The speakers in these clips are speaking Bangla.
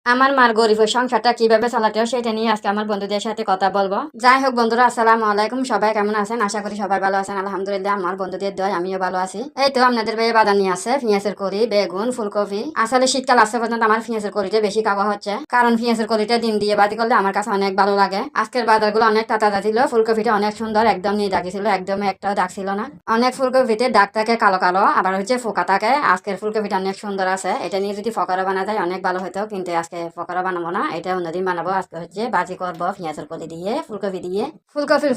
আমার মার গরিবের সংসারটা কিভাবে চালাতে হয় সেটা নিয়ে আজকে আমার বন্ধুদের সাথে কথা বলবো। যাই হোক বন্ধুরা, আসসালামু আলাইকুম। সবাই কেমন আছেন? আশা করি সবাই ভালো আছেন। আলহামদুলিল্লাহ, আমার বন্ধুদের দয় আমিও ভালো আছি। এই তো আপনাদের ভাই বাজার নিয়ে আসছে পেঁয়াজের কলি, বেগুন, ফুলকপি। আসলে শীতকাল আসছে পর্যন্ত আমার পেঁয়াজের কলিটা বেশি খাওয়া হচ্ছে, কারণ পেঁয়াজের কলিটা ডিম দিয়ে বাতি করলে আমার কাছে অনেক ভালো লাগে। আজকের বাজারগুলো অনেক তাজা ছিল, ফুলকপিটা অনেক সুন্দর, একদম নিয়ে ছিল, একদম একটাও দাগ ছিল না। অনেক ফুলকপিতে দাগ থাকে কালো কালো, আবার হচ্ছে ফোকা থাকে। আজকের ফুলকপিটা অনেক সুন্দর আছে, এটা নিয়ে যদি ফকরা বানা যায় অনেক ভালো হতো, কিন্তু আজকে ফকরা বানাবো না, এটা অন্যদিন বানাবো। আজকে হচ্ছে বাজি করবো পেঁয়াজের কলি দিয়ে, ফুলকপি দিয়ে।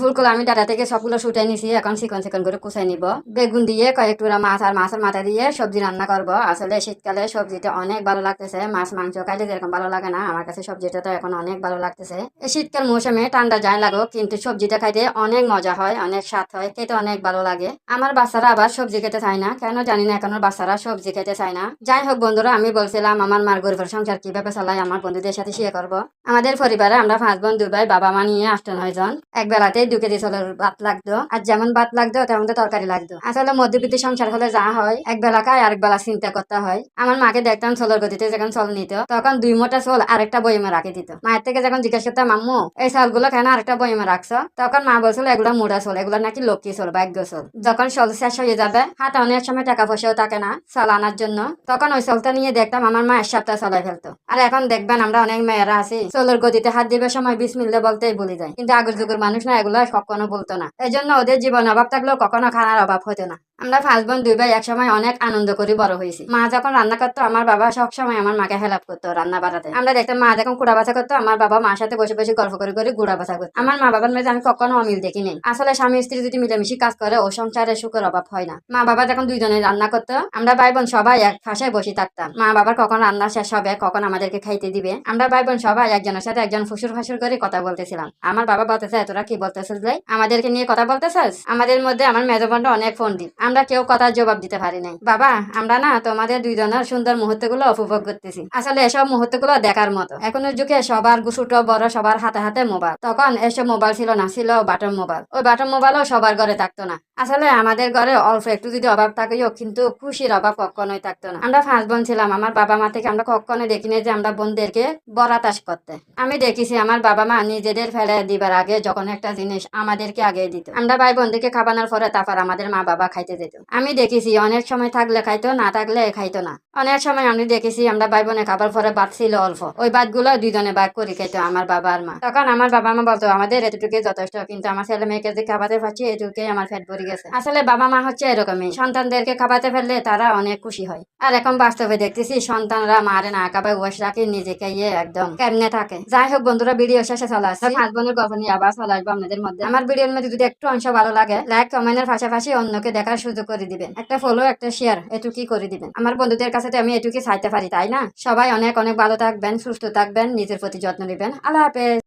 ফুলগুলো আমি ডাটা থেকে সবগুলো শুটাই নিছি, এখন চিকন চিকন করে কুচাই নিব। বেগুন দিয়ে কয়েক টুকরা মাছ আর মাছের মাথা দিয়ে সবজি রান্না করব। আসলে শীতকালে সবজিটা অনেক ভালো লাগতেছে, মাছ মাংস খাইলে যেরকম ভালো লাগে না, আমার কাছে সবজিটা তো এখন অনেক ভালো লাগতেছে। এই শীতকাল মৌসুমে ঠান্ডা যায় লাগো, কিন্তু সবজিটা খাইতে অনেক মজা হয়, অনেক স্বাদ হয়, খেতে অনেক ভালো লাগে। আমার বাচ্চারা আবার সবজি খেতে চায় না, কেন জানি না, এখনো বাচ্চারা সবজি খেতে চায় না। যাই হোক বন্ধুরা, আমি বলছিলাম আমার মার গরিবের সংসার কিভাবে চালাই আমার বন্ধুদের সাথে শেয়ার করবো। আমাদের পরিবারে আমরা 5 বোন 2 ভাই, বাবা মা নিয়ে 8-9 জন। এক বেলাতে 2 কেজি চালের ভাত লাগতো, আর যেমন ভাত লাগতো তেমন তরকারি লাগতো। আসলে মধ্যবিত্ত সংসার হলে যা হয়, এক বেলা খায় আরেক বেলা চিন্তা করতে হয়। আমার মাকে দেখতাম চলের গতিতে যখন চল নিত, তখন 2 মোটা চল আরেকটা বইমে রাখে দিত। মায়ের থেকে যখন জিজ্ঞেস করতাম, আম্মু এই চালগুলো কেন আরেকটা বইমে রাখছো, তখন মা বলছিল এগুলো মোটা চল, এগুলো নাকি লক্ষ্মী চল, ভাগ্য চল। যখন চল শেষ হয়ে যাবে, হাতে অনেক সময় টাকা পয়সাও থাকে না চাল আনার জন্য, তখন ওই চলটা নিয়ে দেখতাম আমার মা 1 সপ্তাহ চলাই ফেলতো। আর এখন দেখবেন আমরা অনেক মেয়েরা আছি, চলের গতিতে হাত দিবে সময় বিসমিল্লাহ বলতেই ভুলে যায়, কিন্তু আগের যুগের মানুষ না এগুলো কখনো বলতো না। এই জন্য ওদের জীবন অভাব থাকলেও কখনো খানার অভাব হতো না। আমরা 5 বোন 2 ভাই একসময় অনেক আনন্দ করে বড় হয়েছি। মা যখন রান্না করতো আমার বাবা সবসময় আমার মাকে হেল্প করতো রান্না বাড়াতে। আমরা দেখতাম মা যখন কুড়া বাছা করতো, আমার বাবা মার সাথে বসে বসে গল্প করে করে গুড়া বাছা করতো। আমার মা বাবার মেয়ে আমি কখনো অমিল দেখিনি। আসলে স্বামী স্ত্রী যদি মিলেমিশি কাজ করে ও সংসারে সুখের অভাব হয় না। মা বাবা যখন 2 জনে রান্না করতো, আমরা ভাই বোন সবাই এক পাশে বসে থাকতাম। মা বাবার কখন রান্না শেষ হবে, কখন আমাদেরকে খাইতে দিবে, আমরা ভাই বোন সবাই একজনের সাথে একজন ফুসুর ফাসুর করে কথা বলতেছিলাম। আমার বাবা বলতেছে, তোরা কি বলতেছিস ভাই, আমাদেরকে নিয়ে কথা বলতেছিস? আমাদের মধ্যে আমার মেজো বোনটা অনেক ফোন দিই, আমরা কেউ কথার জবাব দিতে পারি নাই। বাবা আমরা না তোমাদের 2 জনের সুন্দর মুহূর্তগুলো উপভোগ করতেছি। আসলে এসব মুহূর্তগুলো দেখার মতো। এখনের যুগে সবার ছোট বড় সবার হাতে হাতে মোবাইল, তখন এসব মোবাইল ছিল না, ছিল বাটন মোবাইল। ওই বাটন মোবাইলও সবার ঘরে থাকতো না। আসলে আমাদের ঘরে অল্প একটু যদি অভাব থাকেও, কিন্তু খুশির অভাব কখনোই থাকতো না। আমরা 5 বোন ছিলাম, আমার বাবা মা থেকে আমরা কখনো দেখিনি যে আমরা বোনদেরকে বরাতাস করতে। আমি দেখেছি আমার বাবা মা নিজেদের ফেলে দিবার আগে যখন একটা জিনিস আমাদেরকে আগে দিত, আমরা ভাই বোনদেরকে খাবানোর পরে তারপর আমাদের মা বাবা খাইতে যেত। আমি দেখেছি অনেক সময় থাকলে খাইতো, না থাকলে খাইতো না। অনেক সময় আমি দেখেছি আমরা ভাই বোনে খাবার পরে ভাত ছিল অল্প, ওই ভাতগুলো 2 জনে ভাগ করে খাইতো আমার বাবা আর মা। তখন আমার বাবা মা বলতো আমাদের এতটুকুই যথেষ্ট, কিন্তু আমার ছেলে মেয়েকে যে খাবাতে পারছি এটুকুই আমার পেট ভরে গেছে। আসলে বাবা মা হচ্ছে এরকমই, সন্তানদেরকে খাবাতে ফেললে তারা অনেক খুশি হয়। আর এখন বাস্তবে দেখতেছি সন্তানরা মারে না খাবার বসে রাখে, নিজেকে একদম কেমনে থাকে। যাই হোক বন্ধুরা, ভিডিও শেষে চলে আসছে 5 বোনের গল্প নিয়ে আবার চলে আসবো আপনাদের মধ্যে। আমার ভিডিওর মধ্যে যদি একটু অংশ ভালো লাগে, লাইক কমেন্টের পাশাপাশি অন্যকে দেখার সুযোগ করে দিবেন, একটা ফলো একটা শেয়ার এটুকুই করে দিবেন। আমার বন্ধুদের কাছে তো আমি এটুকুই চাইতে পারি, তাই না? সবাই অনেক অনেক ভালো থাকবেন, সুস্থ থাকবেন, নিজের প্রতি যত্ন নেবেন। আল্লাহ হাফেজ।